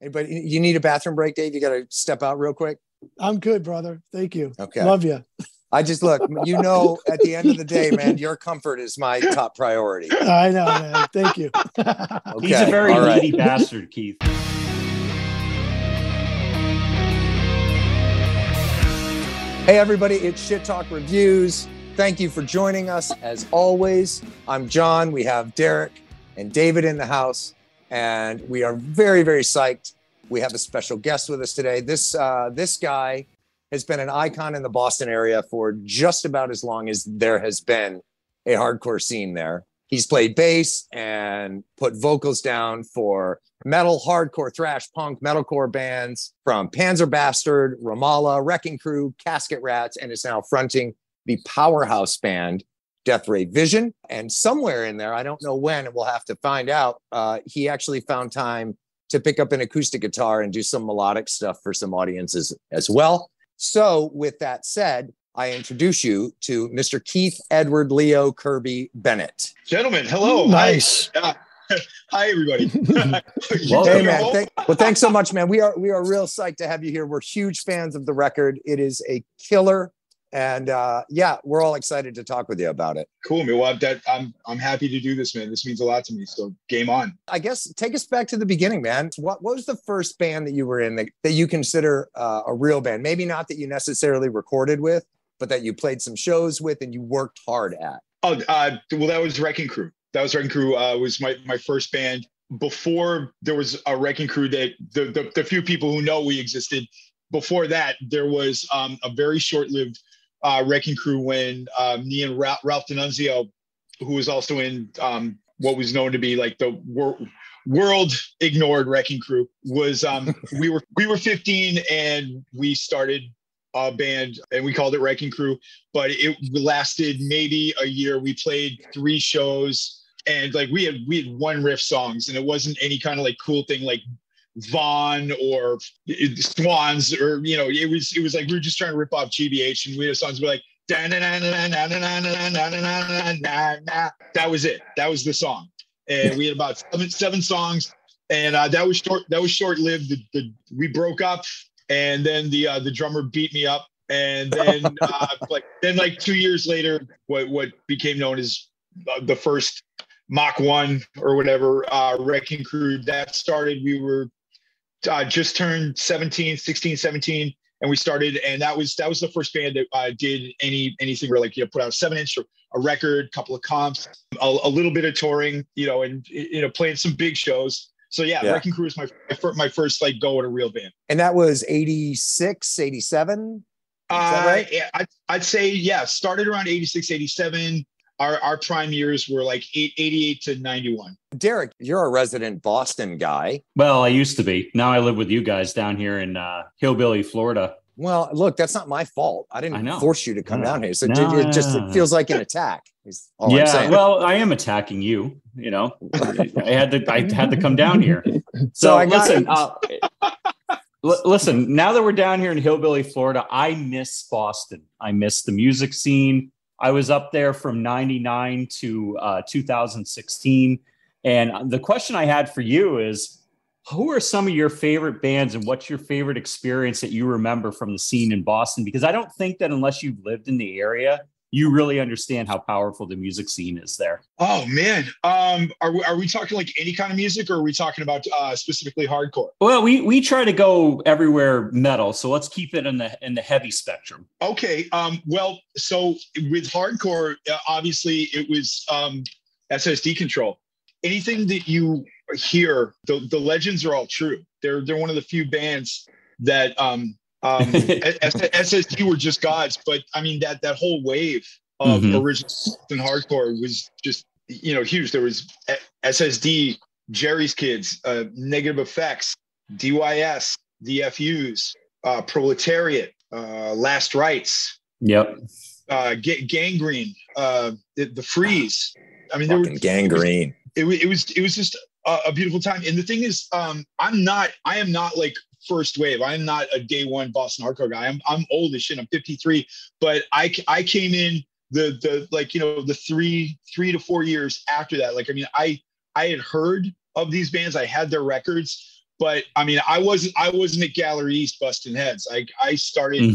Anybody, you need a bathroom break, Dave? You got to step out real quick. I'm good, brother. Thank you. Okay. Love you. I just look, at the end of the day, man, your comfort is my top priority. I know, man. Thank you. Okay. He's a very needy bastard, Keith. Hey, everybody, it's Shit Talk Reviews. Thank you for joining us. As always, I'm John. We have Derek and David in the house, and we are very, very psyched. We have a special guest with us today. This guy has been an icon in the Boston area for just about as long as there has been a hardcore scene there. He's played bass and put vocals down for metal, hardcore, thrash, punk, metalcore bands from PanzerBastard, Ramallah, Wrecking Crew, Casket Rats, and is now fronting the powerhouse band Death Ray Vision. And somewhere in there, I don't know when, and we'll have to find out, he actually found time to pick up an acoustic guitar and do some melodic stuff for some audiences as well. So with that said, I introduce you to Mr. Keith Edward Leo Kirby Bennett. Gentlemen, hello. Nice. Hi, everybody. Hey, man. Thanks so much, man. We are real psyched to have you here. We're huge fans of the record. It is a killer. And we're all excited to talk with you about it. Cool, man. Well, I'm happy to do this, man. This means a lot to me. So game on. I guess take us back to the beginning, man. What was the first band that you were in that you consider a real band? Maybe not that you necessarily recorded with, but that you played some shows with and you worked hard at. Well, that was Wrecking Crew. Wrecking Crew was my first band. Before there was a Wrecking Crew, that the few people who know we existed. Before that, there was a very short-lived Wrecking Crew when me and Ralph D'Annunzio, who was also in what was known to be like the world ignored Wrecking Crew, was we were 15 and we started a band and we called it Wrecking Crew, but it lasted maybe a year. We played 3 shows and like we had one riff songs, and it wasn't any kind of like cool thing like Vaughn or Swans, or it was like we were just trying to rip off GBH, and we had songs were like that was it. That was the song, and we had about seven songs, and that was short lived. We broke up, and then the drummer beat me up, and then like 2 years later, what became known as the first Mach 1 or whatever Wrecking Crew that started. We were just turned 16, 17, and we started, and that was the first band that did anything where like put out a 7-inch or a record, couple of comps, a little bit of touring, and playing some big shows. So yeah. Wrecking Crew was my first like go at a real band. And that was 86, 87? Is that right? I'd say started around 86, 87. Our prime years were like 88 to 91. Derek, you're a resident Boston guy. Well, I used to be. Now I live with you guys down here in Hillbilly, Florida. Well, look, that's not my fault. I didn't force you to come down here. So it feels like an attack. I'm saying. Well, I am attacking you. I had to come down here. So listen, now that we're down here in Hillbilly, Florida, I miss Boston. I miss the music scene. I was up there from 99 to 2016. And the question I had for you is, who are some of your favorite bands and what's your favorite experience that you remember from the scene in Boston? Because I don't think that unless you've lived in the area, you really understand how powerful the music scene is there. Oh man. Are we talking like any kind of music, or are we talking about specifically hardcore? Well, we try to go everywhere metal. So let's keep it in the heavy spectrum. Okay. Well, so with hardcore, obviously it was SSD Control. Anything that you hear, the legends are all true. They're one of the few bands that SSD were just gods, but I mean that whole wave of original and hardcore was just huge. There was SSD, Jerry's Kids, Negative Effects, DYS, the FUs, Proletariat, Last Rites, Gangrene, the Freeze. I mean, there were Gangrene. It was just a beautiful time. And the thing is, I am not like first wave. I am not a day one Boston hardcore guy. I'm old as shit. I'm 53, but I came in the 3 to 4 years after that. Like, I mean, I had heard of these bands. I had their records, But I mean, I wasn't at Gallery East busting heads. I started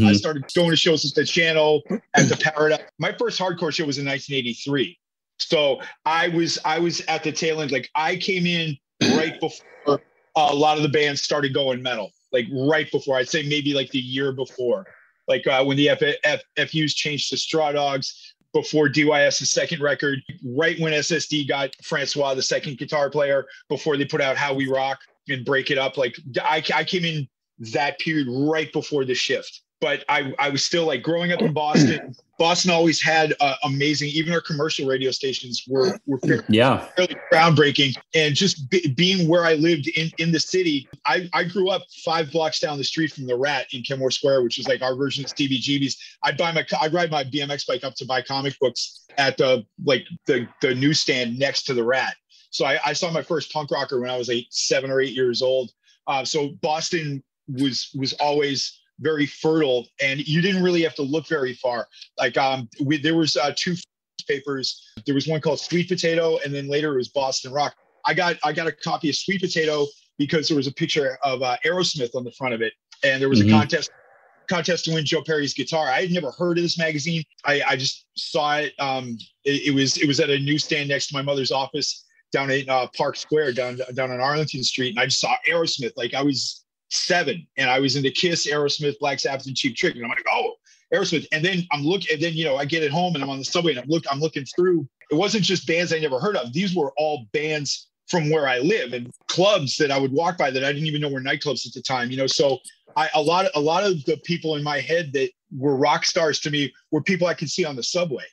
going to shows at the Channel, at the Paradise. My first hardcore show was in 1983. So I was at the tail end. Like I came in right before a lot of the bands started going metal. Like right before, I'd say maybe like the year before. Like when the FUs changed to Straw Dogs, before DYS's second record, right when SSD got Francois, the second guitar player, before they put out How We Rock and Break It Up. Like I came in that period right before the shift. But I was still like growing up in Boston. Boston always had amazing, even our commercial radio stations were fairly groundbreaking. And just being where I lived in the city, I grew up 5 blocks down the street from the Rat in Kenmore Square, which is like our version of CBGB's. I'd ride my BMX bike up to buy comic books at the newsstand next to the Rat. So I saw my first punk rocker when I was 7 or 8 years old. So Boston was always very fertile, and you didn't really have to look very far. Like there was 2 papers. There was one called Sweet Potato, and then later it was Boston Rock. I got a copy of Sweet Potato because there was a picture of Aerosmith on the front of it, and there was a contest to win Joe Perry's guitar. I had never heard of this magazine. I just saw it. It was at a newsstand next to my mother's office down in Park Square, down on Arlington Street, and I just saw Aerosmith. Like I was 7, and I was into Kiss, Aerosmith, Black Sabbath, and Cheap Trick, and I'm like, oh, Aerosmith. And then I get it home and I'm on the subway and I'm looking through. It wasn't just bands I never heard of. These were all bands from where I live and clubs that I would walk by that I didn't even know were nightclubs at the time. So a lot of the people in my head that were rock stars to me were people I could see on the subway.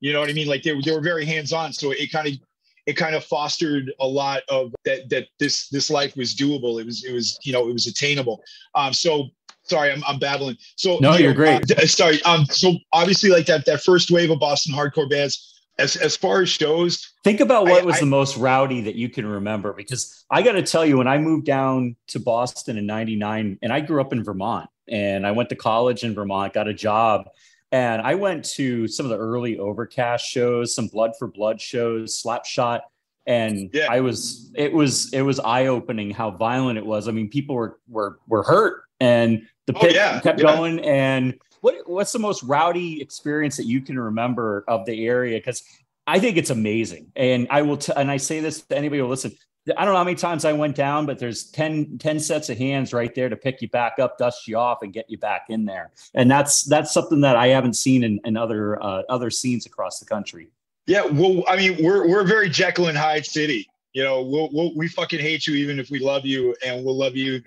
You know what I mean? Like they were very hands-on. So it kind of fostered a lot of that this life was doable. It was attainable. So sorry, I'm babbling. So no, you're great. Sorry. So obviously like that first wave of Boston hardcore bands, as far as shows, think about what was the most rowdy that you can remember, because I got to tell you, when I moved down to Boston in 99, and I grew up in Vermont, and I went to college in Vermont, got a job. And I went to some of the early Overcast shows, some Blood for Blood shows, Slapshot. And it was eye-opening how violent it was. I mean, people were hurt, and the pit kept going. And what's the most rowdy experience that you can remember of the area? Because I think it's amazing. And I will, and I say this to anybody who will listen. I don't know how many times I went down, but there's 10 sets of hands right there to pick you back up, dust you off, and get you back in there. And that's something that I haven't seen in other scenes across the country. Yeah, well, I mean, we're a very Jekyll and Hyde city. We fucking hate you even if we love you, and we'll love you.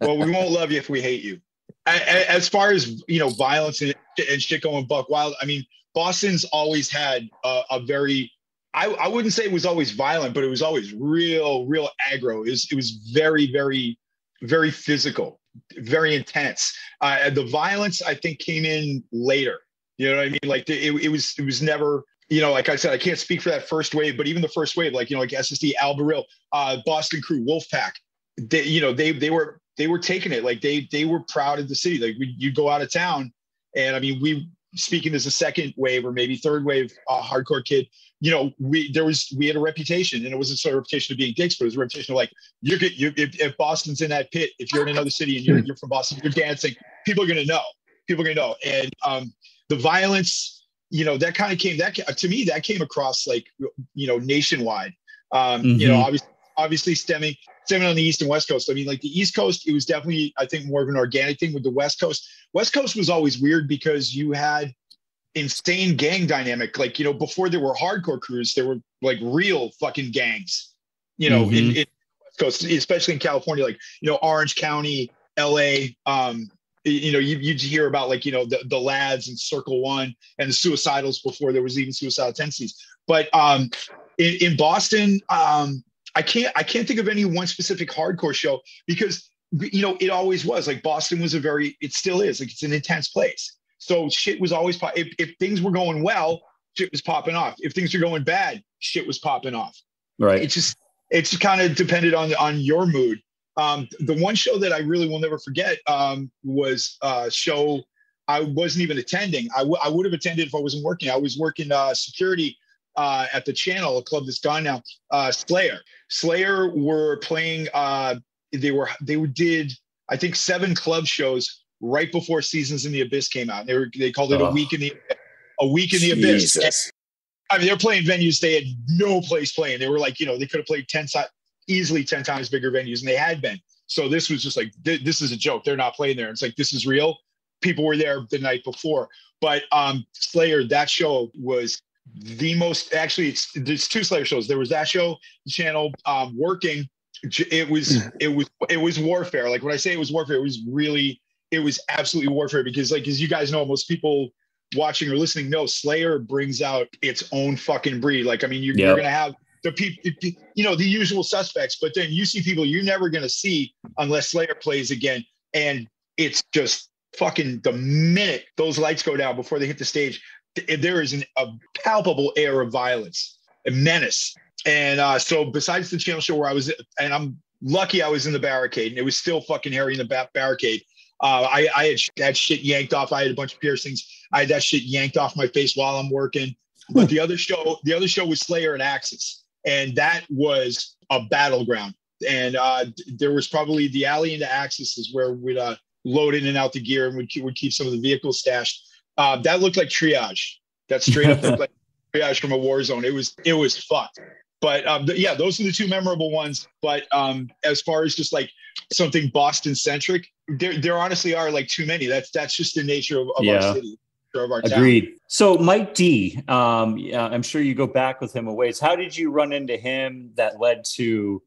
Well, we won't love you if we hate you. As far as violence and shit going buck wild, I mean, Boston's always had a very, I wouldn't say it was always violent, but it was always real aggro. It was very, very, very physical, very intense. The violence, I think, came in later. You know what I mean? Like it was never. Like I said, I can't speak for that first wave, but even the first wave, like SSD, Alberil, Boston Crew, Wolfpack, they were taking it. Like they were proud of the city. Like you'd go out of town, and I mean, we speaking as a second wave or maybe third wave hardcore kid, we had a reputation, and it wasn't sort of a reputation of being dicks, but it was a reputation of like, if Boston's in that pit, if you're in another city and you're from Boston, you're dancing, people are going to know. And the violence, that kind of came, to me, that came across like, nationwide, obviously stemming on the East and West Coast. I mean, like the East Coast, it was definitely, I think, more of an organic thing. With the West Coast was always weird because you had insane gang dynamic. Like, before there were hardcore crews, there were like real fucking gangs, in West Coast, especially in California, like, Orange County, LA, you'd hear about like, the Lads and Circle One and the Suicidals before there was even suicidal tendencies. But in Boston, I can't think of any one specific hardcore show because, it always was like Boston was it still is, like it's an intense place. So shit was always, if things were going well, shit was popping off. If things were going bad, shit was popping off. Right. It's kind of depended on your mood. The one show that I really will never forget was a show I wasn't even attending. I would have attended if I wasn't working. I was working security at the Channel, a club that's gone now. Slayer were playing they did, I think, 7 club shows right before Seasons in the Abyss came out. They called it a week in the Abyss. And, I mean, they're playing venues they had no place playing. They were like, they could have played easily 10 times bigger venues, and they had been. So this was just like, this is a joke. They're not playing there. It's like, this is real. People were there the night before. But Slayer, that show was the most, actually, there's 2 Slayer shows. There was that show, the channel, Working. It was warfare. Like when I say it was warfare, it was absolutely warfare, because like, as you guys know, most people watching or listening know, Slayer brings out its own fucking breed. Like, I mean, you're going to have the people, the usual suspects, but then you see people you're never going to see unless Slayer plays again. And it's just fucking, the minute those lights go down before they hit the stage, there is a palpable air of violence, a menace. And so besides the channel show where I was, and I'm lucky I was in the barricade, and it was still fucking hairy in the barricade. I had that shit yanked off. I had a bunch of piercings. I had that shit yanked off my face while I'm working. But the other show was Slayer at Axis, and that was a battleground. And there was probably the alley into Axis is where we'd load in and out the gear, and would keep some of the vehicles stashed. That looked like triage. That straight up looked like triage from a war zone. It was fucked. But yeah, those are the 2 memorable ones. But as far as just like something Boston centric, there honestly are like too many. That's just the nature of our city, of our town. Agreed. So Mike D, I'm sure you go back with him a ways. How did you run into him that led to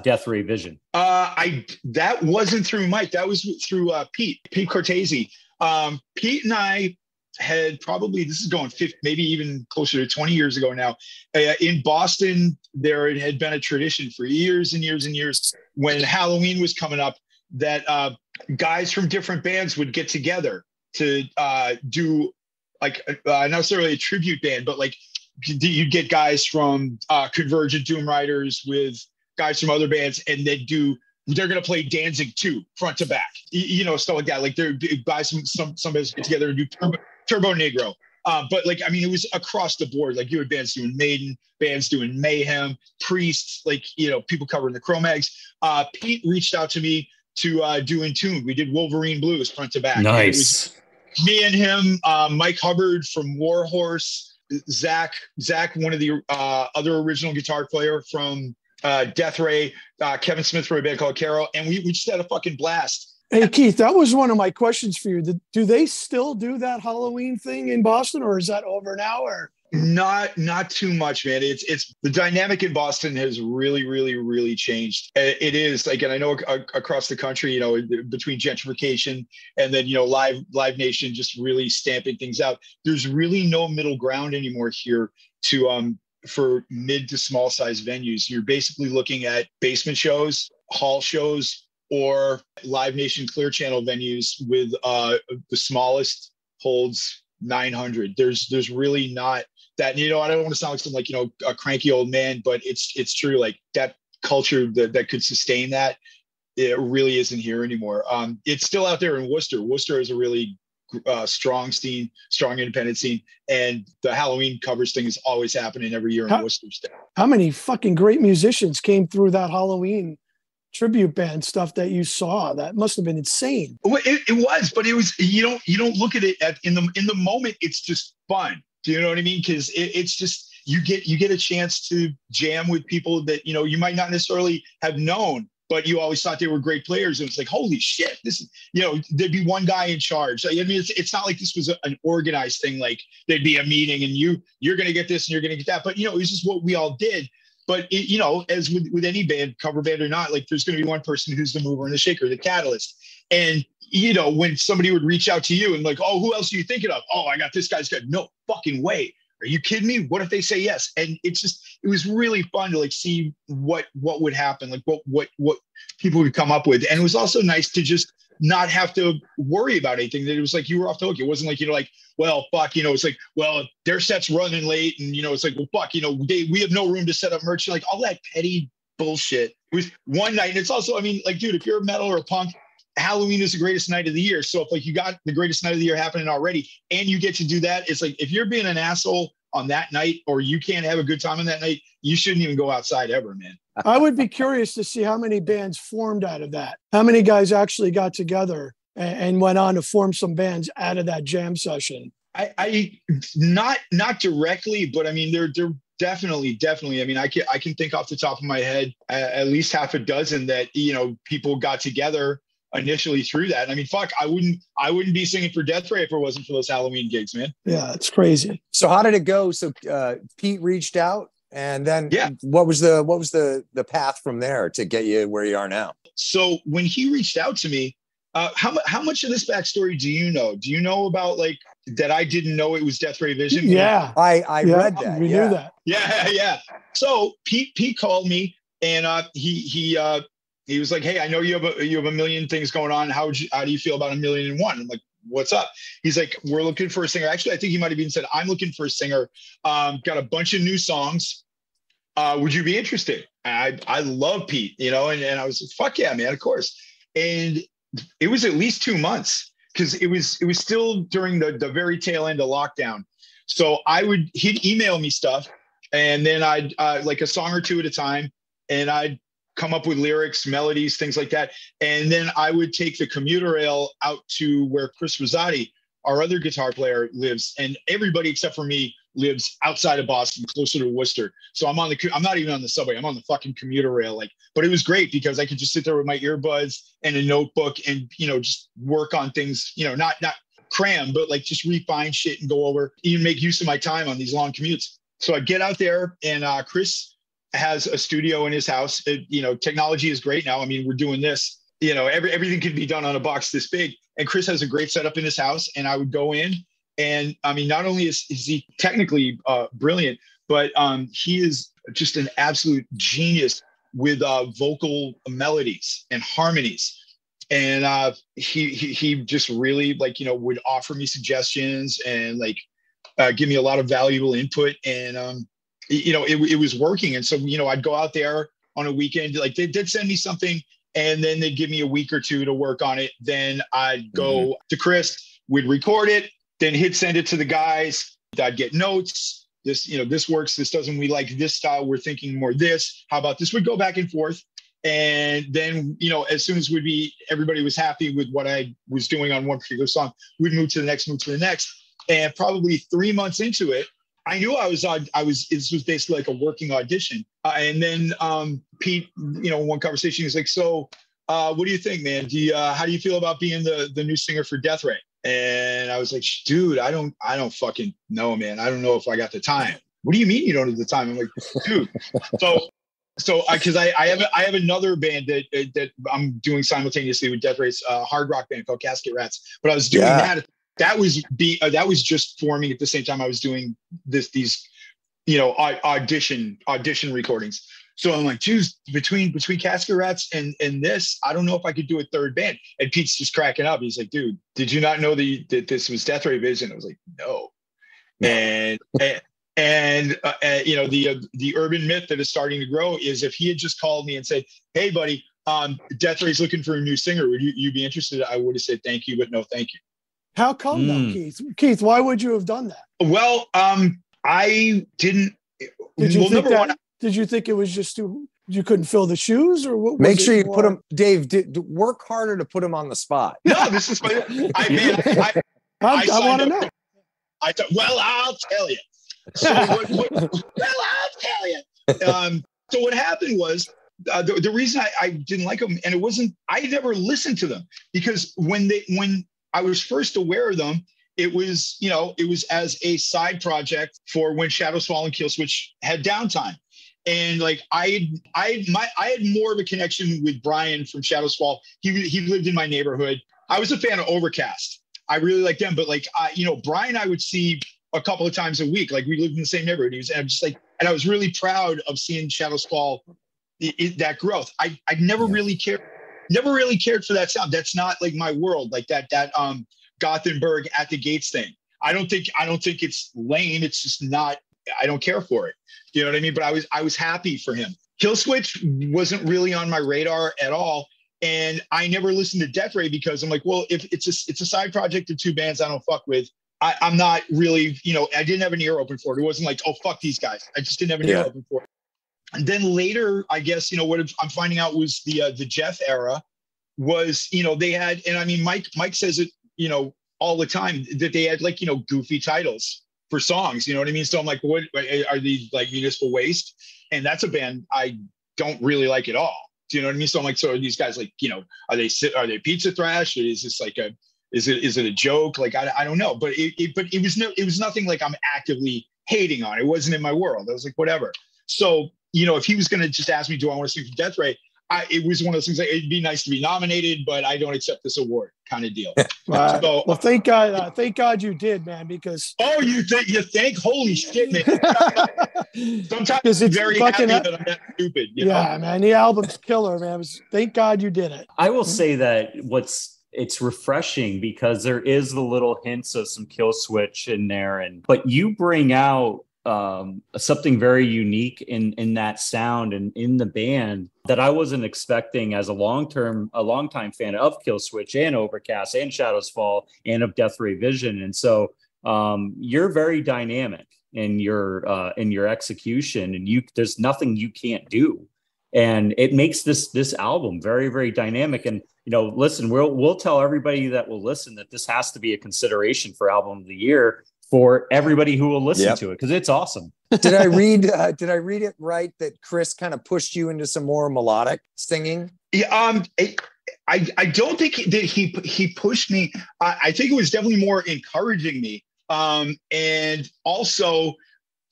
Death Ray Vision? That wasn't through Mike. That was through Pete Cortese. Pete and I had probably, this is going 50, maybe even closer to 20 years ago now. In Boston, there had been a tradition for years and years and years, when Halloween was coming up, that guys from different bands would get together to do like not necessarily a tribute band, but like you'd get guys from Convergent Doom Riders with guys from other bands, and they're going to play Danzig 2 front to back, stuff like that. Like they're guys from some bands get together and do Turbo Negro. But like, I mean, it was across the board. Like you had bands doing Maiden, bands doing Mayhem, Priests, like, people covering the Cro-Mags. Pete reached out to me to do Entombed. We did Wolverine Blues front to back. Nice. It was me and him, Mike Hubbard from Warhorse, Zach, one of the other original guitar player from Death Ray, Kevin Smith from a band called Caro, and we just had a fucking blast. Hey, Keith, that was one of my questions for you. Do they still do that Halloween thing in Boston, or is that over now? Or not too much, man. It's the dynamic in Boston has really, really, really changed. It is like, and I know across the country, between gentrification and then Live Nation just really stamping things out. There's really no middle ground anymore here for mid to small size venues. You're basically looking at basement shows, hall shows, or Live Nation Clear Channel venues with the smallest holds 900. There's really not that, I don't want to sound like some a cranky old man, but it's true. Like that culture that could sustain that, it really isn't here anymore. It's still out there in Worcester. Worcester is a really strong scene, strong independent scene, and the Halloween covers thing is always happening every year in Worcester. How many fucking great musicians came through that Halloween tribute band stuff that you saw? That must have been insane. Well, it was, but it was, you don't look at it in the moment. It's just fun. Do you know what I mean? Because it's just, you get a chance to jam with people that, you might not necessarily have known, but you always thought they were great players. And it's like, holy shit, this is, there'd be one guy in charge. I mean, it's not like this was an organized thing. Like there'd be a meeting and you're going to get this and you're going to get that. But, it was just what we all did. But, as with any band, cover band or not, like there's going to be one person who's the mover and the shaker, the catalyst. And, when somebody would reach out to you and like, oh, who else are you thinking of? Oh, I got this guy's got no fucking way. Are you kidding me? What if they say yes? And it was really fun to like see what would happen, like what people would come up with. And it was also nice to just not have to worry about anything, that it was like you were off the hook. It wasn't like, like, well, fuck, it's like, well, their set's running late. And, it's like, well, fuck, we have no room to set up merch. Like all that petty bullshit. It was one night. And it's also, I mean, like, dude, if you're a metal or a punk, Halloween is the greatest night of the year. So if like you got the greatest night of the year happening already and you get to do that, it's like, if you're being an asshole on that night, or you can't have a good time on that night, you shouldn't even go outside ever, man. I would be curious to see how many bands formed out of that. How many guys actually got together and went on to form some bands out of that jam session. I not directly, but I mean, they're definitely. I mean, I can think off the top of my head at least half a dozen that, you know, people got together initially through that. I mean, fuck, I wouldn't be singing for Death Ray if it wasn't for those Halloween gigs, man. Yeah, it's crazy. So how did it go? So Pete reached out, and then what was the path from there to get you where you are now? So when he reached out to me, how much of this backstory do you know? Do you know about like that I didn't know it was Death Ray Vision? Yeah, I read that. We knew that. Yeah. So Pete called me, and he was like, "Hey, I know you have a million things going on. How do you feel about 1,000,001?" I'm like, "What's up?" He's like, "We're looking for a singer." Actually, I think he might have even said, "I'm looking for a singer. Got a bunch of new songs. Would you be interested?" I love Pete, you know, and I was like, "Fuck yeah, man, of course." And it was at least 2 months because it was still during the very tail end of lockdown. So he'd email me stuff, and then I'd like a song or two at a time, and I'd come up with lyrics, melodies, things like that. And then I would take the commuter rail out to where Chris Rosati, our other guitar player, lives. And everybody except for me lives outside of Boston, closer to Worcester. So I'm not even on the subway. I'm on the fucking commuter rail. But it was great because I could just sit there with my earbuds and a notebook and, you know, just work on things, you know, not cram, but like just refine shit and go over, even make use of my time on these long commutes. So I'd get out there, and Chris has a studio in his house. You know, technology is great now. I mean, we're doing this, you know, everything can be done on a box this big. And Chris has a great setup in his house. And I would go in, and I mean, not only is he technically brilliant, but he is just an absolute genius with vocal melodies and harmonies. And he just really, like, you know, would offer me suggestions and like give me a lot of valuable input. And you know, it was working. And so, you know, I'd go out there on a weekend, like they did send me something, and then they'd give me a week or two to work on it. Then I'd go to Chris, we'd record it, then he'd send it to the guys. I'd get notes. This, you know, this works. This doesn't. We like this style. We're thinking more this. How about this? We'd go back and forth. And then, you know, as soon as everybody was happy with what I was doing on one particular song, we'd move to the next, And probably 3 months into it, I knew this was basically like a working audition. And then Pete, you know, one conversation, he's like, "So what do you think, man? How do you feel about being the new singer for Death Ray?" And I was like, "Dude, I don't fucking know, man. I don't know if I got the time." "What do you mean you don't have the time?" I'm like, "Dude." So because I have another band that I'm doing simultaneously with Death Ray's hard rock band called Casket Rats. But I was doing that. That was just forming at the same time I was doing these, you know, audition recordings. So I'm like, geez, between Casket Rats and this, I don't know if I could do a third band. And Pete's just cracking up. He's like, "Dude, did you not know that this was Death Ray Vision?" I was like, "No." And you know, the urban myth that is starting to grow is if he had just called me and said, "Hey, buddy, Death Ray's looking for a new singer. Would you be interested?" I would have said thank you, but no thank you. How come though, Keith? Keith, why would you have done that? Well, I didn't. Did you think it was just you couldn't fill the shoes, or what? Make sure you put them, Dave. Work harder to put him on the spot. No, this is my. I want to know. Well, I'll tell you. So I'll tell you. So what happened was the reason I didn't like them, and it wasn't. I never listened to them because when I was first aware of them, it was as a side project for when Shadowswall and Killswitch had downtime. And like I had more of a connection with Brian from Shadowswall. He lived in my neighborhood. I was a fan of Overcast. I really liked them, but like Brian I would see a couple of times a week. Like we lived in the same neighborhood. And I was really proud of seeing Shadowswall, that growth. I never really cared for that sound. That's not like my world, like that Gothenburg at the Gates thing. I don't think it's lame. It's just not, I don't care for it. You know what I mean? But I was happy for him. Killswitch wasn't really on my radar at all. And I never listened to Death Ray because I'm like, well, if it's a side project of two bands I don't fuck with, I'm not really, I didn't have an ear open for it. It wasn't like, oh, fuck these guys. I just didn't have an ear open for it. And then later, I guess, what I'm finding out was the Jeff era was, they had, and I mean, Mike says it, all the time, that they had like, goofy titles for songs, you know what I mean? So I'm like, what are these, like Municipal Waste? And that's a band I don't really like at all. Do you know what I mean? So I'm like, so are these guys like, are they pizza thrash? Or is this like is it a joke? Like, I don't know, but it was nothing like I'm actively hating on. It wasn't in my world. I was like, whatever. So, if he was going to just ask me, do I want to sing for Death Ray? It was one of those things like, it'd be nice to be nominated, but I don't accept this award kind of deal. So, well, thank God you did, man, because. Oh, you think, holy shit, man. Sometimes I'm very happy that I'm that stupid. Yeah, man, the album's killer, man. Thank God you did it. I will say that it's refreshing because there is the little hints of some Kill Switch in there, but you bring out something very unique in that sound and in the band that I wasn't expecting as a longtime fan of Kill Switch and Overcast and Shadows Fall and of Death Ray Vision. And so you're very dynamic in your execution, and there's nothing you can't do. And it makes this album very, very dynamic. And, listen, we'll tell everybody that will listen that this has to be a consideration for Album of the Year for everybody who will listen to it, because it's awesome. Did I read it right that Chris kind of pushed you into some more melodic singing? Yeah, I don't think that he pushed me. I think it was definitely more encouraging me. And also,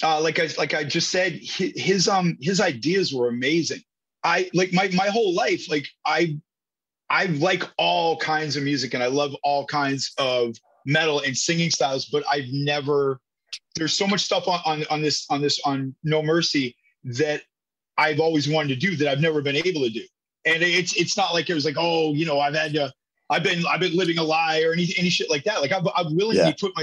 like I just said, his ideas were amazing. I like my whole life, like I like all kinds of music and I love all kinds of metal and singing styles, but there's so much stuff on No Mercy that I've always wanted to do that I've never been able to do. And it's not like it was like, oh, I've been living a lie or any shit like that. Like I've willingly put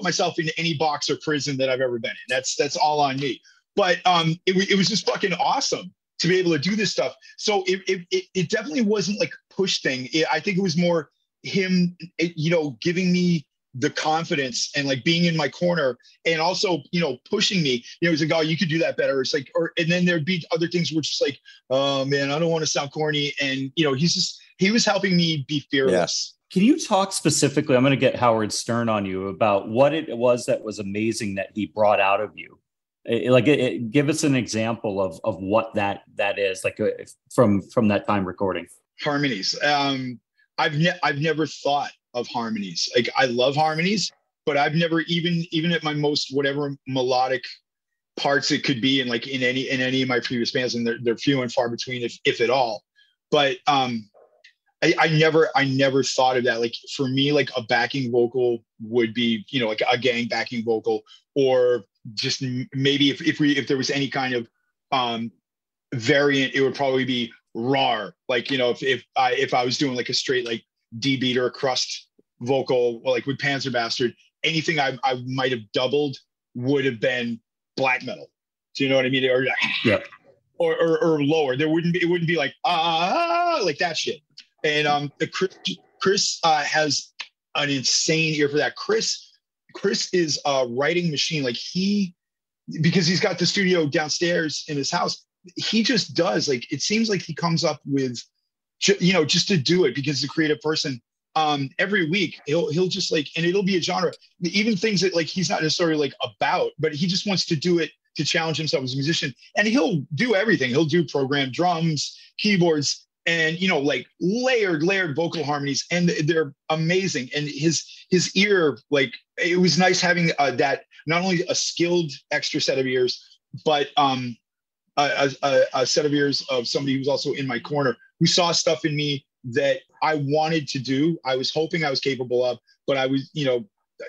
myself into any box or prison that I've ever been in. That's all on me. But it was just fucking awesome to be able to do this stuff. So it definitely wasn't like a push thing. I think it was more him, giving me the confidence and like being in my corner and also, pushing me, he's like, oh, you could do that better. It's like, and then there'd be other things which is like, oh man, I don't want to sound corny. And, he was helping me be fearless. Can you talk specifically, I'm going to get Howard Stern on you, about what it was that was amazing that he brought out of you? Give us an example of what that is, like from that time recording. Harmonies. I've never thought of harmonies. Like I love harmonies, but I've never even at my most whatever melodic parts it could be in like in any of my previous bands, and they're few and far between if at all. But I never thought of that. Like for me, like a backing vocal would be, like a gang backing vocal, or just maybe if there was any kind of variant, it would probably be rar. Like, if I was doing like a straight like D beat or a crust vocal, like with Panzerbastard, anything I might have doubled would have been black metal. Do you know what I mean? Or or lower. It wouldn't be like like that shit. And Chris has an insane ear for that. Chris is a writing machine. Like because he's got the studio downstairs in his house, he just does, like, it seems like he comes up with, just to do it because he's a creative person. Every week he'll just like, and it'll be a genre, even things that like he's not necessarily like about, but he just wants to do it to challenge himself as a musician. And he'll do everything. He'll do programmed drums, keyboards, and like layered vocal harmonies, and they're amazing. And his ear, like, it was nice having that, not only a skilled extra set of ears, but a set of ears of somebody who's also in my corner, who saw stuff in me that I wanted to do. I was hoping I was capable of, but I was,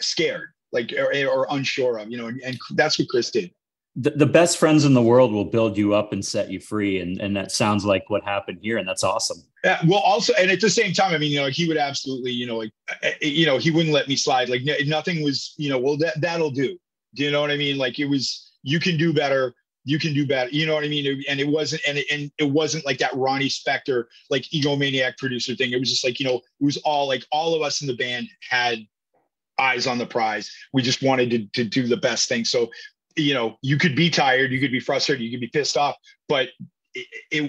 scared, like, or unsure of, and that's what Chris did. The best friends in the world will build you up and set you free. And that sounds like what happened here. And that's awesome. Yeah. Well, also, and at the same time, I mean, he would absolutely, he wouldn't let me slide. Like nothing was, well, that'll do. Do you know what I mean? Like it was, you can do better. You can do better. You know what I mean? And it wasn't, and it wasn't like that Ronnie Spector, like egomaniac producer thing. It was just like, it was all like, all of us in the band had eyes on the prize. We just wanted to do the best thing. So you could be tired, you could be frustrated, you could be pissed off, but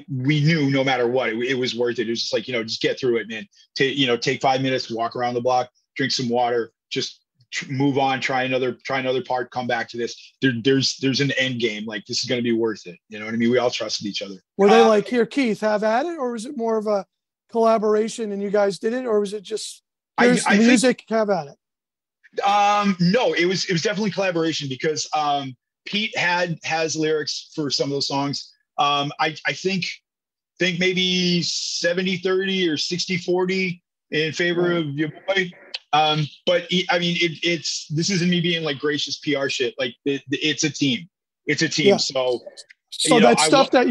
we knew no matter what, it was worth it. It was just like, just get through it, man. Take 5 minutes, walk around the block, drink some water, just move on, try another part, come back to this. There's an end game. Like, this is going to be worth it. You know what I mean? We all trusted each other. Were they like, here, Keith, have at it? Or was it more of a collaboration and you guys did it? Or was it just, here's the music, have at it? No, it was definitely collaboration, because Pete has lyrics for some of those songs. I think maybe 70-30 or 60-40 in favor of your boy. But this isn't me being like gracious PR shit. Like, it's a team. It's a team. Yeah. So that stuff that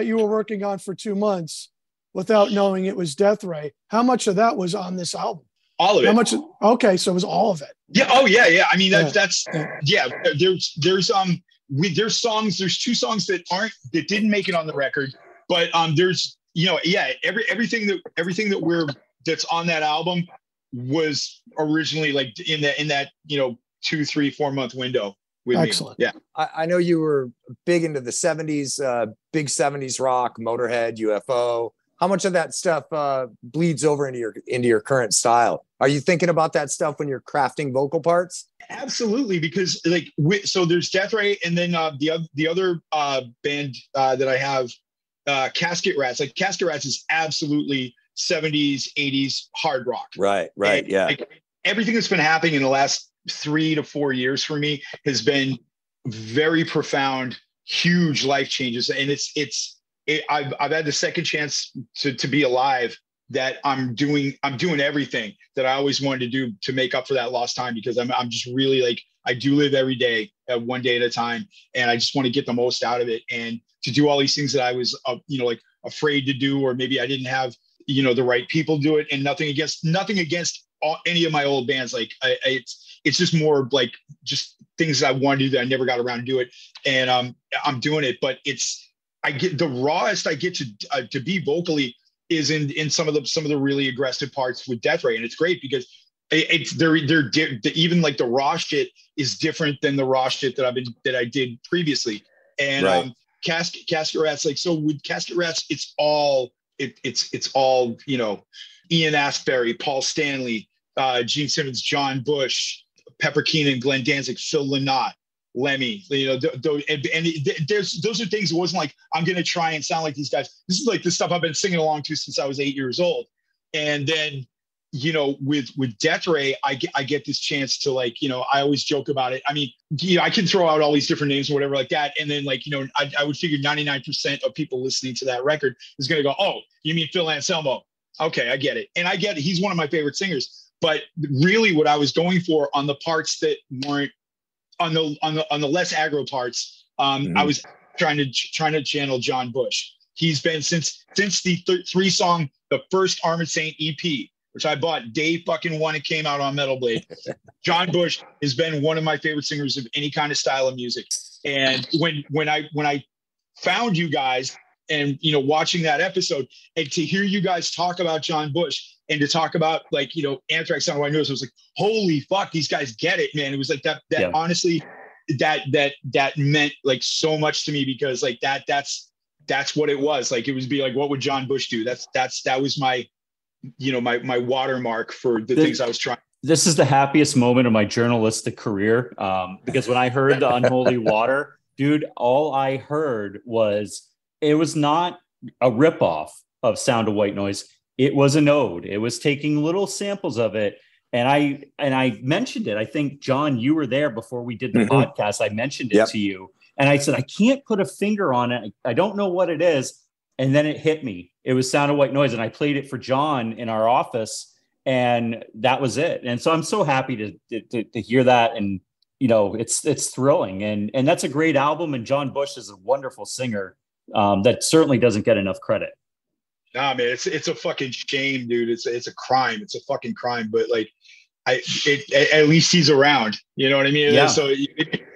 you were working on for 2 months without knowing it was Death Ray, how much of that was on this album? All of it. How much? Okay, so it was all of it. Yeah. Oh yeah, yeah. I mean, that's yeah. There's songs. There's 2 songs that didn't make it on the record, but there's everything that's on that album was originally like in that 2, 3, 4 month window with Excellent. me. Yeah. I know you were big into the 70s, big 70s rock, Motorhead, UFO. How much of that stuff bleeds over into your current style? Are you thinking about that stuff when you're crafting vocal parts? Absolutely, because so there's Death Ray, and then the other band that I have, Casket Rats. Like, Casket Rats is absolutely 70s, 80s hard rock. Right. And, yeah. Everything that's been happening in the last 3 to 4 years for me has been very profound, huge life changes, and I've had the second chance to be alive, that I'm doing everything that I always wanted to do to make up for that lost time, because I'm just really like, I do live every day, one day at a time, and I just want to get the most out of it, and to do all these things that I was like afraid to do, or maybe I didn't have the right people do it. And nothing against any of my old bands. Like, it's just more like just things that I wanted to do that I never got around to do it, and I'm doing it. But I get the rawest I get to be vocally is in some of the really aggressive parts with Death Ray, and it's great because they're even like the raw shit is different than the raw shit that I did previously. And right. Casket Rats, like, so with Casket Rats, it's all Ian Astbury, Paul Stanley, Gene Simmons, John Bush, Pepper Keenan, Glenn Danzig, Phil Lynott, Lemmy, those are things. It wasn't like I'm going to try and sound like these guys. This is like the stuff I've been singing along to since I was 8 years old. And then, with Death Ray, I get this chance to, like, I always joke about it. I mean, I can throw out all these different names or whatever like that. And then, like, I would figure 99% of people listening to that record is going to go, oh, you mean Phil Anselmo? Okay, I get it. And I get it. He's one of my favorite singers. But really what I was going for on the parts that weren't, on the less aggro parts, I was trying to channel John Bush. He's been since the 3-song, the first Armored Saint EP, which I bought day fucking one it came out on Metal Blade. John Bush has been one of my favorite singers of any kind of style of music. And when I found you guys and watching that episode, and to hear you guys talk about John Bush, and to talk about, like, Anthrax Sound White Noise, I was like, holy fuck, these guys get it, man. It was like that yeah. Honestly, that meant like so much to me, because like that's what it was. Like, it was be like, what would John Bush do? That was my, my watermark for the things I was trying. This is the happiest moment of my journalistic career. Because when I heard the Unholy Water, dude, all I heard was, it was not a ripoff of Sound of White Noise. It was an ode. It was taking little samples of it. And I mentioned it. I think, John, you were there before we did the podcast. I mentioned it to you. And I said, I can't put a finger on it. I don't know what it is. And then it hit me. It was Sound of White Noise. And I played it for John in our office. And that was it. And so I'm so happy to hear that. And, it's thrilling. And that's a great album. And John Bush is a wonderful singer that certainly doesn't get enough credit. Nah, man, it's a fucking shame, dude. It's a crime. It's a fucking crime. But like, at least he's around. You know what I mean? Yeah. So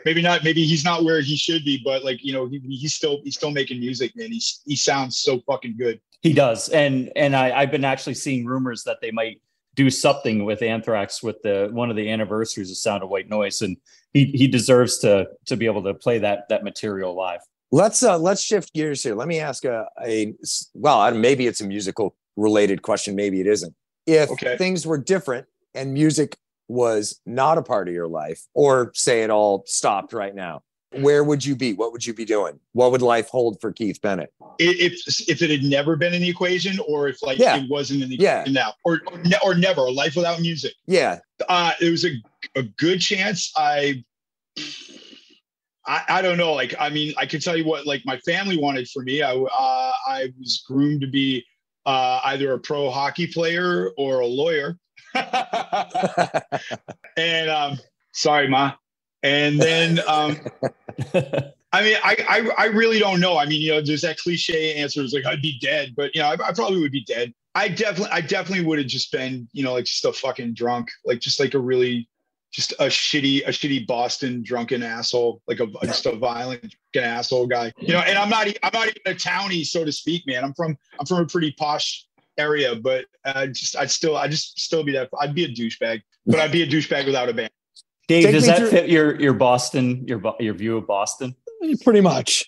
maybe not. Maybe he's not where he should be. But like, he's still making music, man. He sounds so fucking good. He does. And I've been actually seeing rumors that they might do something with Anthrax with one of the anniversaries of Sound of White Noise, and he deserves to be able to play that material live. Let's shift gears here. Let me ask maybe it's a musical related question, maybe it isn't. If things were different and music was not a part of your life, or say it all stopped right now, where would you be? What would you be doing? What would life hold for Keith Bennett? If it had never been in the equation, or if it wasn't in the equation now, or never, a life without music. Yeah. It was a good chance. I don't know. Like, I mean, I can tell you what, like, my family wanted for me. I was groomed to be either a pro hockey player or a lawyer. And sorry, Ma. And then, I mean, I really don't know. I mean, you know, there's that cliche answer is like, I'd be dead, but, you know, I probably would be dead. I definitely would have just been, you know, like just a fucking drunk, like just like just a shitty Boston drunken asshole, like just a violent drunken asshole guy, you know. And I'm not even a townie, so to speak, man. I'm from a pretty posh area, but I'd still be that. I'd be a douchebag, but I'd be a douchebag without a band. Dave, does that fit your Boston, your view of Boston? Pretty much.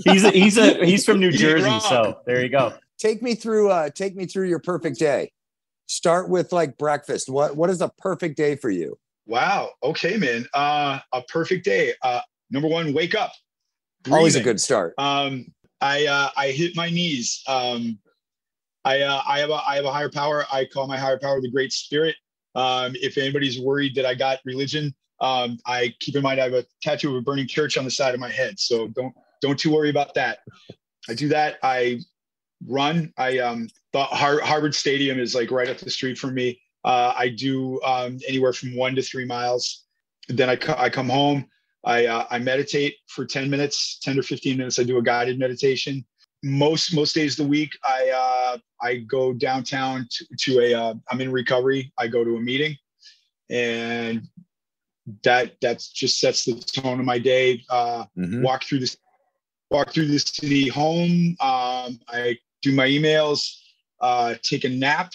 He's from New Jersey, so there you go. Take me through your perfect day. Start with like breakfast. What is a perfect day for you? Wow. Okay, man. A perfect day. Number one, wake up. Breathing. Always a good start. I hit my knees. I have a higher power. I call my higher power the Great Spirit. If anybody's worried that I got religion, I keep in mind I have a tattoo of a burning church on the side of my head. So don't you worry about that. I do that. I run. The Harvard Stadium is like right up the street from me. I do anywhere from 1 to 3 miles. Then I come home. I meditate for 10 to 15 minutes. I do a guided meditation. Most days of the week, I go downtown to I'm in recovery. I go to a meeting, and that just sets the tone of my day. Walk through the city home. I do my emails, take a nap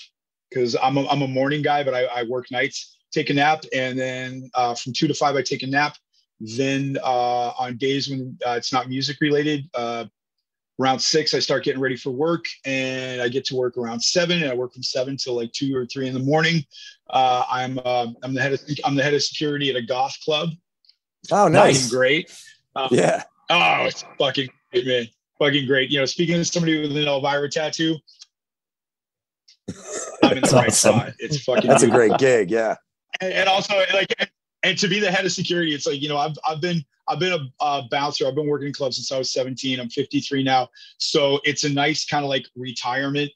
because I'm a morning guy, but I work nights. Take a nap, and then from 2 to 5, I take a nap. Then on days when it's not music related, around 6, I start getting ready for work, and I get to work around 7, and I work from 7 till like 2 or 3 in the morning. I'm the head of security at a Goth club. Oh, nice. Fucking great. Yeah. Oh, it's fucking great, man. Fucking great. You know, speaking of somebody with an Elvira tattoo, I'm in the right spot. It's fucking. That's a great gig. Yeah. And also, like, and to be the head of security, it's like, you know, I've been a bouncer. I've been working in clubs since I was 17. I'm 53 now. So it's a nice kind of like retirement.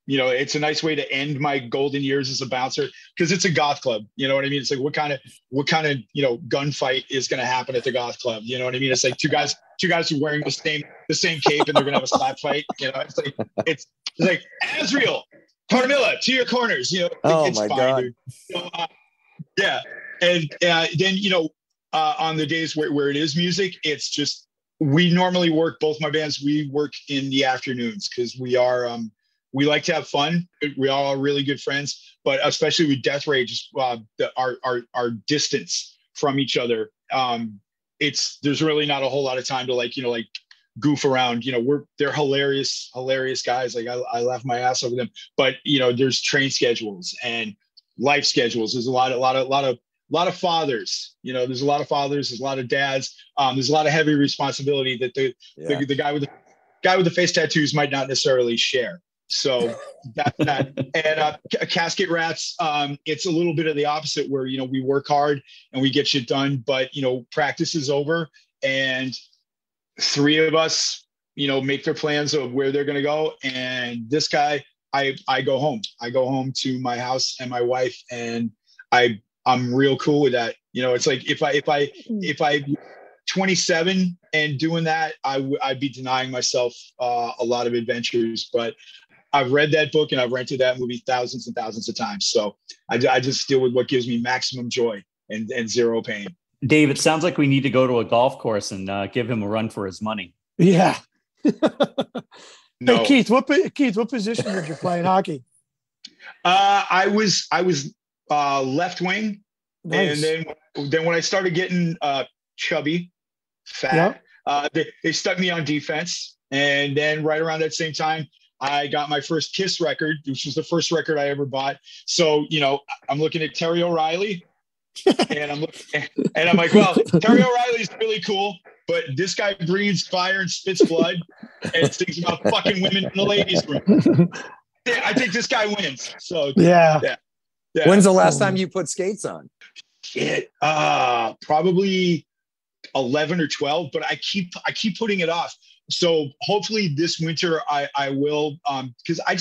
You know, it's a nice way to end my golden years as a bouncer, because it's a Goth club. You know what I mean? It's like, what kind of, you know, gunfight is going to happen at the Goth club? You know what I mean? It's like two guys who are wearing the same cape, and they're going to have a slap fight. You know, it's like Azrael, Carmilla, to your corners. You know, it's my fine, God. dude. So, yeah. And then, you know, on the days where it is music, it's just, we normally work, both my bands, we work in the afternoons because we we like to have fun. We all are really good friends, but especially with Death Rage, our distance from each other, there's really not a whole lot of time to like, you know, like goof around. You know, they're hilarious guys. Like I laugh my ass over them, but you know, there's train schedules and life schedules. There's a lot of fathers, you know, there's a lot of fathers, there's a lot of dads. There's a lot of heavy responsibility that the guy with the face tattoos might not necessarily share. So that's that. And Casket Rats, it's a little bit of the opposite, where, you know, we work hard and we get shit done, but, you know, practice is over and 3 of us, you know, make their plans of where they're going to go. And this guy, I go home. I go home to my house and my wife, and I'm real cool with that. You know, it's like if I 27 and doing that, I'd be denying myself a lot of adventures. But I've read that book and I've rented that movie thousands and thousands of times. So I just deal with what gives me maximum joy and zero pain. Dave, it sounds like we need to go to a golf course and give him a run for his money. Yeah. No. Hey, Keith, what position did you play in hockey? I was left wing, Nice. and then when I started getting chubby, fat, they stuck me on defense, and then right around that same time, I got my first Kiss record, which was the first record I ever bought. So I'm looking at Terry O'Reilly, and I'm like, well, Terry O'Reilly's really cool, but this guy breathes fire and spits blood and sings about fucking women in the ladies' room. I think this guy wins. So Yeah. When's the last time you put skates on? Shit, probably 11 or 12, but I keep putting it off. So hopefully this winter I will, because I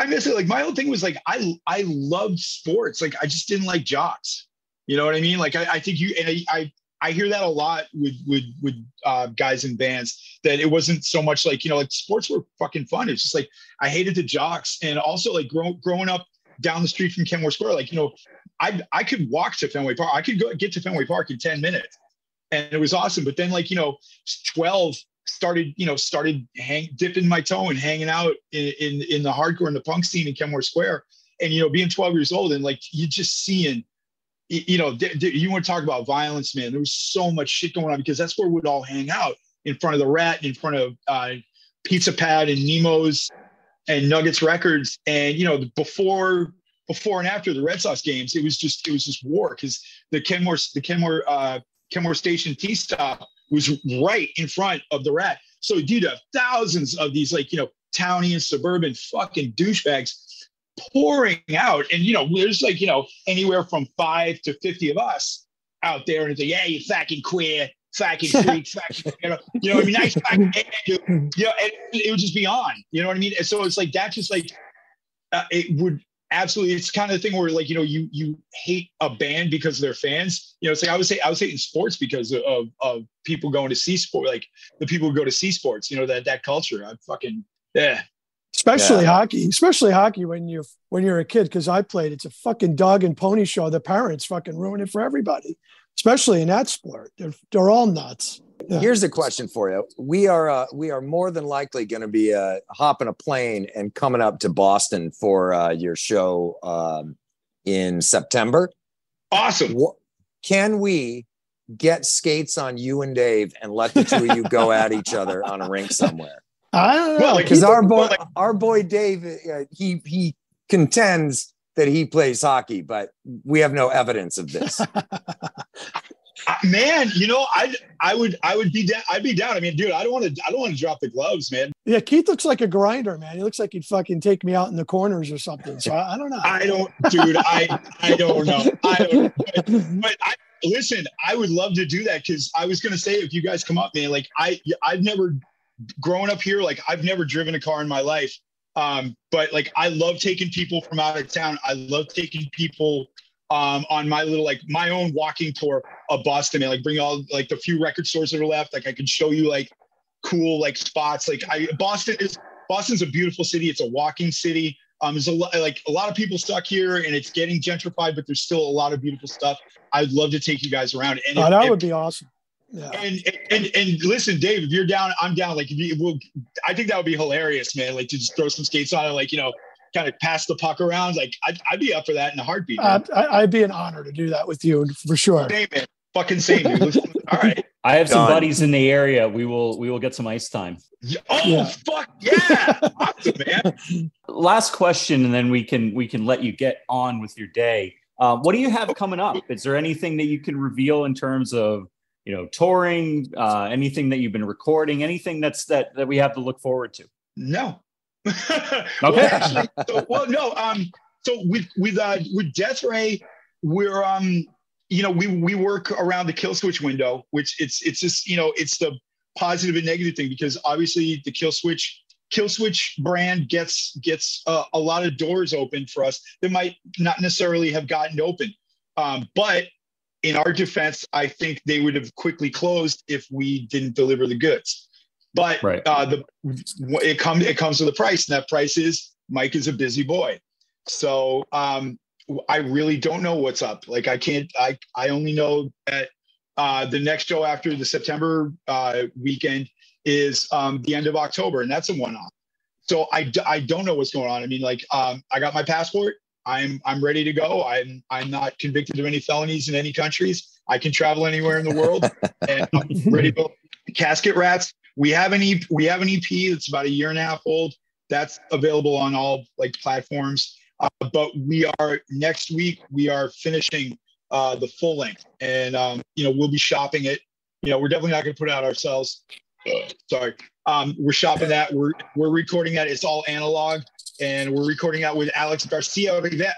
miss it. Like my whole thing was like I loved sports. Like I just didn't like jocks. You know what I mean? Like I think I hear that a lot with guys in bands, that it wasn't so much like, like sports were fucking fun. It's just like I hated the jocks. And also like growing up down the street from Kenmore Square, like, I could walk to Fenway Park. I could get to Fenway Park in 10 minutes. And it was awesome. But then 12 started dipping my toe and hanging out in the hardcore and the punk scene in Kenmore Square. And, being 12 years old and you just seeing, you want to talk about violence, man. There was so much shit going on because that's where we'd all hang out, in front of the Rat, in front of Pizza Pad and Nemo's and Nuggets Records. And, before and after the Red Sox games, it was just war, because the Kenmore Station T stop was right in front of the Rat. So you'd have thousands of these towny and suburban fucking douchebags pouring out. And, there's anywhere from 5 to 50 of us out there. And it's like, yeah, you fucking queer, fucking freak, fucking, nice fucking, and it would just be on, you know what I mean? And so it's like, that just it would absolutely, it's kind of the thing where you hate a band because of their fans. It's like I was hating sports because of people going to see sport, like the people who go to see sports, that culture. I fucking, yeah. Especially hockey when you're a kid, because I played. It's a fucking dog and pony show. The parents fucking ruin it for everybody, especially in that sport. They're all nuts. Yeah. Here's a question for you. We are more than likely going to be hopping a plane and coming up to Boston for your show in September. Awesome. Can we get skates on you and Dave and let the two of you go at each other on a rink somewhere? I don't know, because our boy Dave, he contends that he plays hockey, but we have no evidence of this. Man, I'd be down. I mean, dude, I don't want to drop the gloves, man. Yeah, Keith looks like a grinder, man. He looks like he'd fucking take me out in the corners or something. So I don't know. I don't know. Listen, I would love to do that, because I was gonna say, if you guys come up, man, like I've never, growing up here, like I've never driven a car in my life. But like I love taking people from out of town. I love taking people on my little, my own walking tour of Boston, man. Like bring all the few record stores that are left. Like I can show you cool spots. Boston's a beautiful city. It's a walking city. There's a lot of people stuck here, and it's getting gentrified, but there's still a lot of beautiful stuff. I'd love to take you guys around. And that would be awesome. Yeah. And listen, Dave, if you're down, I'm down. I think that would be hilarious, man. To just throw some skates on and kind of pass the puck around. I'd be up for that in a heartbeat. I'd be an honor to do that with you for sure. Same, man. Fucking same, dude. All right. I have some buddies in the area. We will get some ice time. Fuck yeah. Awesome, man. Last question, and then we can let you get on with your day. What do you have coming up? Is there anything that you can reveal in terms of touring, anything that you've been recording, anything that we have to look forward to? No. Okay. So with Death Ray, we're we work around the kill switch window, which it's just it's the positive and negative thing, because obviously the kill switch brand gets a lot of doors open for us that might not necessarily have gotten open, but in our defense, I think they would have quickly closed if we didn't deliver the goods. But right. It comes with a price, and that price is Mike is a busy boy. So I really don't know what's up. I only know that the next show after the September weekend is the end of October, and that's a one-off. So I don't know what's going on. I mean, like, I got my passport. I'm ready to go. I'm not convicted of any felonies in any countries. I can travel anywhere in the world, and I'm ready to go. Casket Rats. We have an EP that's about 1.5 years old. That's available on all like platforms. But next week we are finishing the full length, and we'll be shopping it. We're definitely not going to put it out ourselves. Sorry. We're shopping that. We're recording that. It's all analog, and we're recording that with Alex Garcia Rivera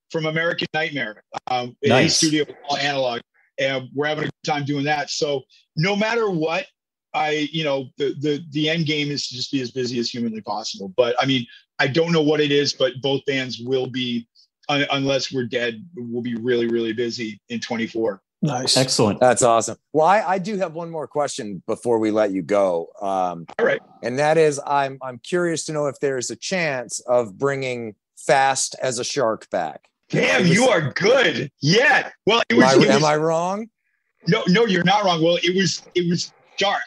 from American Nightmare. In his studio, all analog, and we're having a good time doing that. So no matter what, the end game is to just be as busy as humanly possible. But I mean, I don't know what it is, but both bands will be, unless we're dead, we'll be really, really busy in 24. Nice. Excellent. That's awesome. Well, I do have one more question before we let you go. All right. And that is, I'm curious to know if there's a chance of bringing Fast as a Shark back. Damn, you are good. Yeah. Well, am I wrong? No, you're not wrong. Well, it was Shark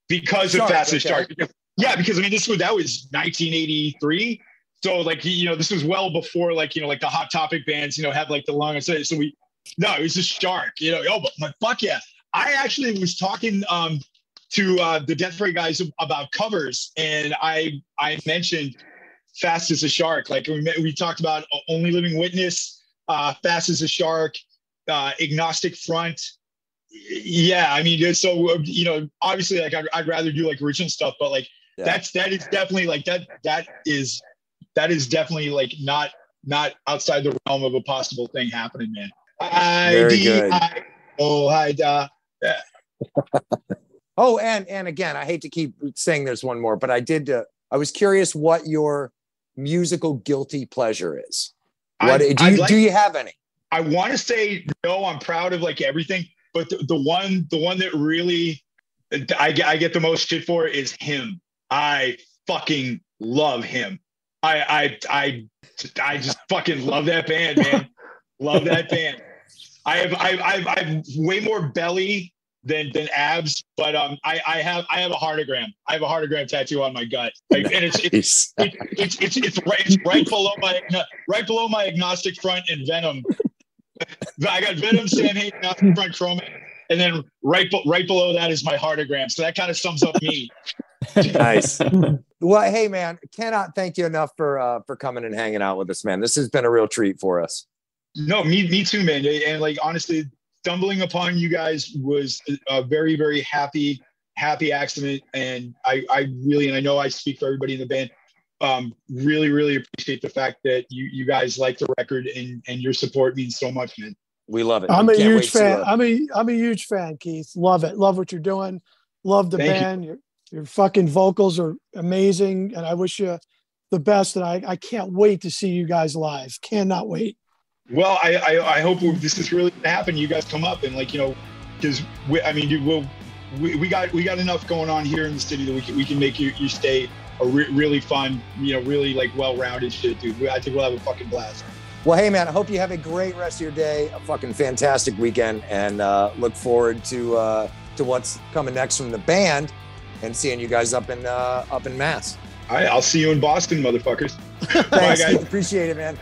because of Fast as Shark. Yeah, because I mean, that was 1983. So like, this was well before like the Hot Topic bands, have like the long, so no, it was a Shark, but fuck yeah. I actually was talking to the Death Ray guys about covers, and I mentioned Fast as a Shark. Like we talked about Only Living Witness, Fast as a Shark, Agnostic Front. Yeah, I mean, so obviously, like I'd rather do like original stuff, but like that is definitely like that is definitely like not outside the realm of a possible thing happening, man. Very good. Yeah. Oh, and again, I hate to keep saying there's one more, but I was curious what your musical guilty pleasure is. Do you have any? I want to say no. I'm proud of like everything, but the one that really I get the most shit for is Him. I fucking love Him. I just fucking love that band, man. Love that band. I have way more belly than abs, but I have a heartogram. I have a heartogram tattoo on my gut, like, and it's right below my agnostic front and Venom. I got Venom, Sam Hain, agnostic front, chroma, and then right below that is my heartogram. So that kind of sums up me. Nice. Well, hey man, cannot thank you enough for coming and hanging out with us, man. This has been a real treat for us. No, me too, man. And like, honestly, stumbling upon you guys was a very, very happy accident. And I really, and I know I speak for everybody in the band, really, really appreciate the fact that you guys like the record, and your support means so much, man. We love it. I'm a huge fan. I'm a huge fan, Keith. Love it. Love what you're doing. Love the band. Your fucking vocals are amazing. And I wish you the best. And I can't wait to see you guys live. Cannot wait. Well, I hope this is really gonna happen. You guys come up and like, because we got enough going on here in the city that we can make you stay a really fun, really like well-rounded shit, dude. I think we'll have a fucking blast. Well, hey man, I hope you have a great rest of your day, a fucking fantastic weekend, and look forward to what's coming next from the band and seeing you guys up in Mass. All right, I'll see you in Boston, motherfuckers. Thanks, Bye, guys. Appreciate it, man.